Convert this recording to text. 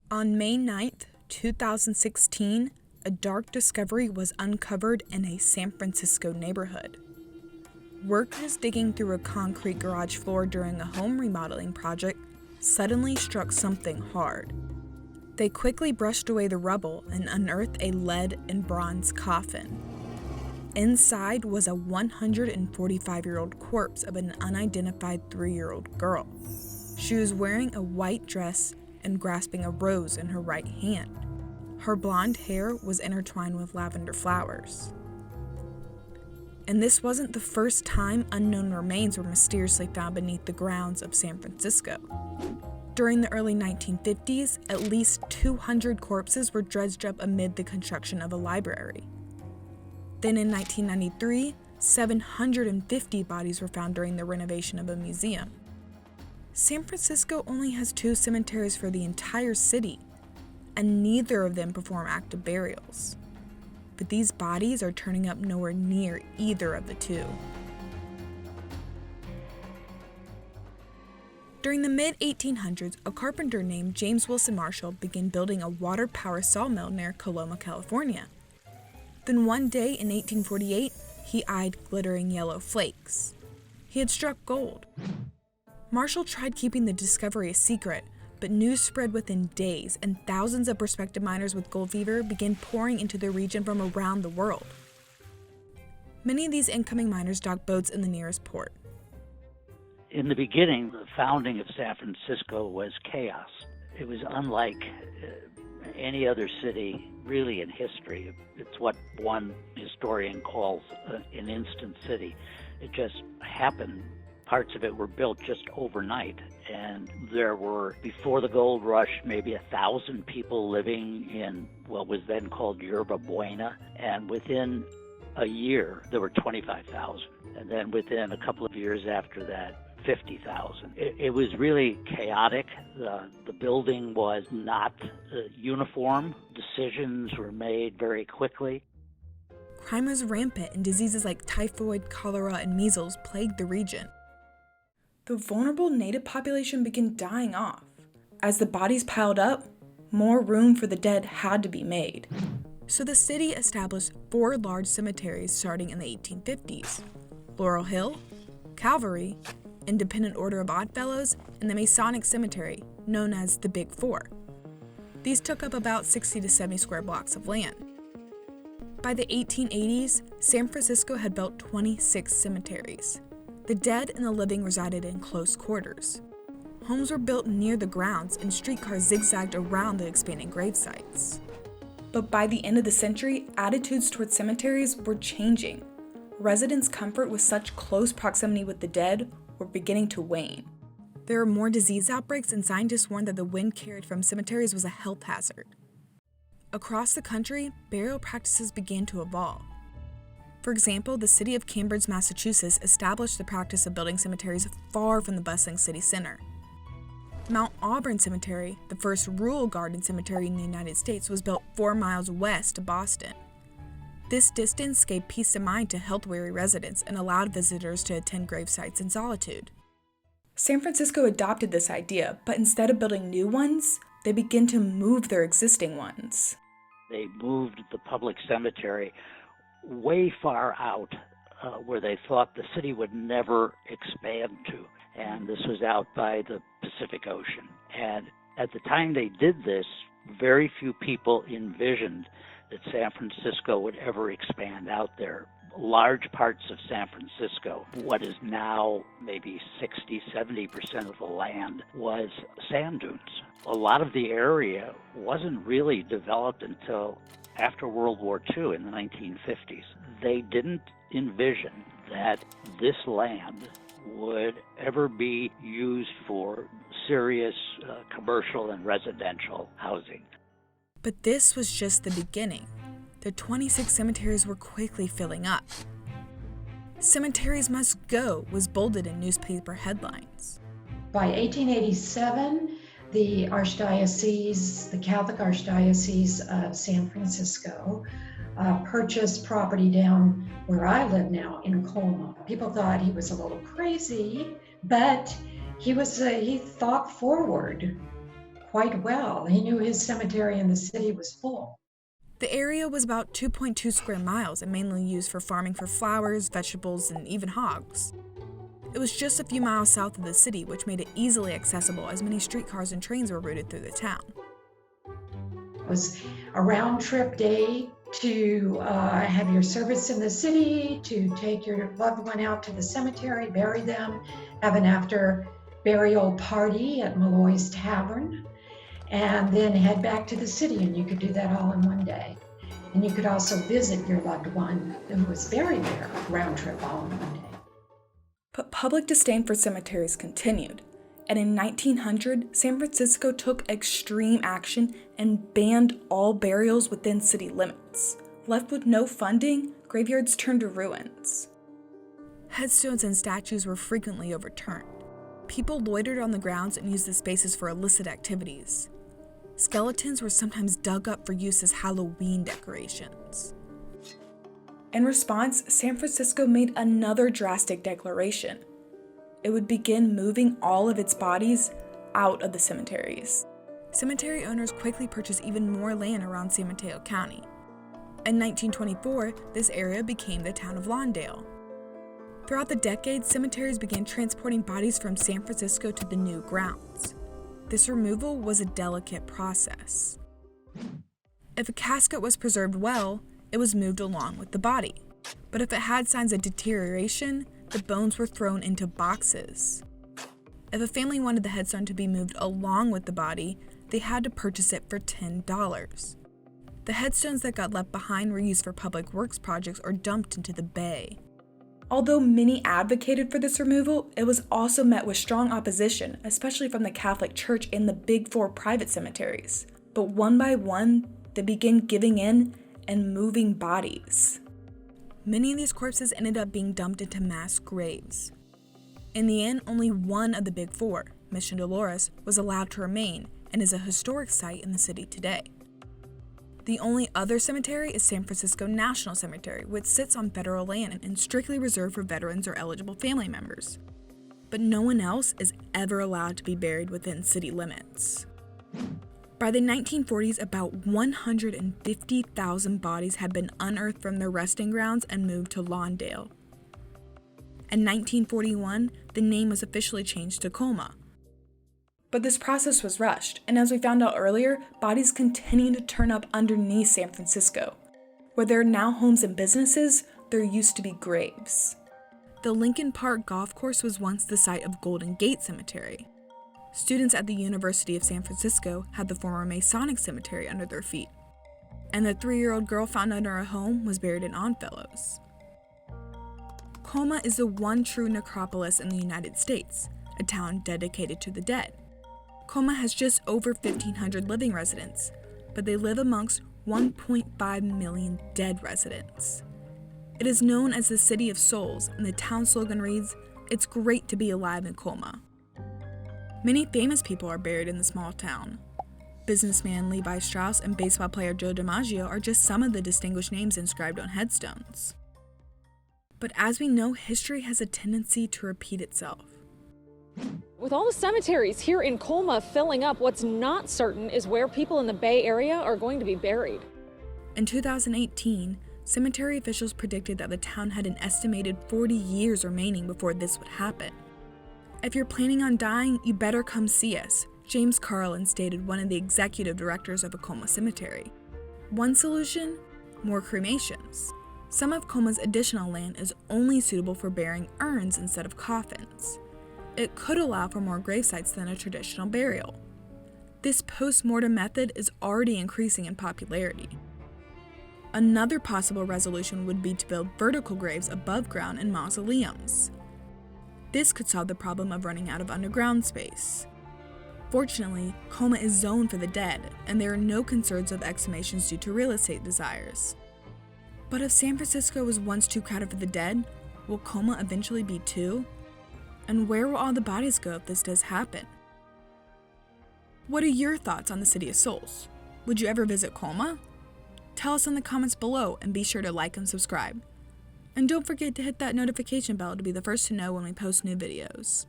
On May 9th, 2016, a dark discovery was uncovered in a San Francisco neighborhood. Workers digging through a concrete garage floor during a home remodeling project suddenly struck something hard. They quickly brushed away the rubble and unearthed a lead and bronze coffin. Inside was a 145-year-old corpse of an unidentified 3-year-old girl. She was wearing a white dress and grasping a rose in her right hand. Her blonde hair was intertwined with lavender flowers. And this wasn't the first time unknown remains were mysteriously found beneath the grounds of San Francisco. During the early 1950s, at least 200 corpses were dredged up amid the construction of a library. Then in 1993, 750 bodies were found during the renovation of a museum. San Francisco only has 2 cemeteries for the entire city, and neither of them perform active burials. But these bodies are turning up nowhere near either of the 2. During the mid-1800s, a carpenter named James Wilson Marshall began building a water power sawmill near Colma, California. Then one day in 1848, he eyed glittering yellow flakes. He had struck gold. Marshall tried keeping the discovery a secret, but news spread within days, and thousands of prospective miners with gold fever began pouring into the region from around the world. Many of these incoming miners docked boats in the nearest port. In the beginning, the founding of San Francisco was chaos. It was unlike any other city really in history. It's what one historian calls an instant city. It just happened. Parts of it were built just overnight, and there were, before the gold rush, maybe 1,000 people living in what was then called Yerba Buena, and within a year there were 25,000, and then within a couple of years after that, 50,000. It was really chaotic. The building was not uniform. Decisions were made very quickly. Crime was rampant, and diseases like typhoid, cholera, and measles plagued the region. The vulnerable native population began dying off. As the bodies piled up, more room for the dead had to be made. So the city established 4 large cemeteries starting in the 1850s: Laurel Hill, Calvary, Independent Order of Oddfellows, and the Masonic Cemetery, known as the Big Four. These took up about 60 to 70 square blocks of land. By the 1880s, San Francisco had built 26 cemeteries. The dead and the living resided in close quarters. Homes were built near the grounds, and streetcars zigzagged around the expanding grave sites. But by the end of the century, attitudes towards cemeteries were changing. Residents' comfort with such close proximity with the dead were beginning to wane. There were more disease outbreaks, and scientists warned that the wind carried from cemeteries was a health hazard. Across the country, burial practices began to evolve. For example, the city of Cambridge, Massachusetts established the practice of building cemeteries far from the bustling city center. Mount Auburn Cemetery, the first rural garden cemetery in the United States, was built 4 miles west of Boston. This distance gave peace of mind to health-weary residents and allowed visitors to attend grave sites in solitude. San Francisco adopted this idea, but instead of building new ones, they began to move their existing ones. They moved the public cemetery way far out where they thought the city would never expand to. And this was out by the Pacific Ocean. And at the time they did this, very few people envisioned that San Francisco would ever expand out there. Large parts of San Francisco, what is now maybe 60-70% of the land, was sand dunes. A lot of the area wasn't really developed until after World War II in the 1950s. They didn't envision that this land would ever be used for serious commercial and residential housing. But this was just the beginning. The 26 cemeteries were quickly filling up. Cemeteries Must Go was bolded in newspaper headlines. By 1887, the Archdiocese, the Catholic Archdiocese of San Francisco, purchased property down where I live now in Colma. People thought he was a little crazy, but he thought forward. quite well. He knew his cemetery in the city was full. The area was about 2.2 square miles and mainly used for farming for flowers, vegetables, and even hogs. It was just a few miles south of the city, which made it easily accessible as many streetcars and trains were routed through the town. It was a round-trip day to have your service in the city, to take your loved one out to the cemetery, bury them, have an after-burial party at Malloy's Tavern, and then head back to the city, and you could do that all in one day. And you could also visit your loved one who was buried there, round trip all in one day. But public disdain for cemeteries continued, and in 1900, San Francisco took extreme action and banned all burials within city limits. Left with no funding, graveyards turned to ruins. Headstones and statues were frequently overturned. People loitered on the grounds and used the spaces for illicit activities. Skeletons were sometimes dug up for use as Halloween decorations. In response, San Francisco made another drastic declaration. It would begin moving all of its bodies out of the cemeteries. Cemetery owners quickly purchased even more land around San Mateo County. In 1924, this area became the town of Lawndale. Throughout the decades, cemeteries began transporting bodies from San Francisco to the new grounds. This removal was a delicate process. If a casket was preserved well, it was moved along with the body. But if it had signs of deterioration, the bones were thrown into boxes. If a family wanted the headstone to be moved along with the body, they had to purchase it for $10. The headstones that got left behind were used for public works projects or dumped into the bay. Although many advocated for this removal, it was also met with strong opposition, especially from the Catholic Church and the Big Four private cemeteries. But one by one, they began giving in and moving bodies. Many of these corpses ended up being dumped into mass graves. In the end, only one of the Big Four, Mission Dolores, was allowed to remain and is a historic site in the city today. The only other cemetery is San Francisco National Cemetery, which sits on federal land and strictly reserved for veterans or eligible family members. But no one else is ever allowed to be buried within city limits. By the 1940s, about 150,000 bodies had been unearthed from their resting grounds and moved to Lawndale. In 1941, the name was officially changed to Colma. But this process was rushed, and as we found out earlier, bodies continue to turn up underneath San Francisco. Where there are now homes and businesses, there used to be graves. The Lincoln Park Golf Course was once the site of Golden Gate Cemetery. Students at the University of San Francisco had the former Masonic Cemetery under their feet. And the 3-year-old girl found under a home was buried in Oddfellows. Colma is the one true necropolis in the United States, a town dedicated to the dead. Colma has just over 1,500 living residents, but they live amongst 1.5 million dead residents. It is known as the City of Souls, and the town slogan reads, "It's great to be alive in Colma." Many famous people are buried in the small town. Businessman Levi Strauss and baseball player Joe DiMaggio are just some of the distinguished names inscribed on headstones. But as we know, history has a tendency to repeat itself. With all the cemeteries here in Colma filling up, what's not certain is where people in the Bay Area are going to be buried. In 2018, cemetery officials predicted that the town had an estimated 40 years remaining before this would happen. If you're planning on dying, you better come see us, James Carlin stated, one of the executive directors of a Colma cemetery. One solution? More cremations. Some of Colma's additional land is only suitable for burying urns instead of coffins. It could allow for more grave sites than a traditional burial. This post-mortem method is already increasing in popularity. Another possible resolution would be to build vertical graves above ground in mausoleums. This could solve the problem of running out of underground space. Fortunately, Colma is zoned for the dead, and there are no concerns of exhumations due to real estate desires. But if San Francisco was once too crowded for the dead, will Colma eventually be too? And where will all the bodies go if this does happen? What are your thoughts on the City of Souls? Would you ever visit Colma? Tell us in the comments below, and be sure to like and subscribe. And don't forget to hit that notification bell to be the first to know when we post new videos.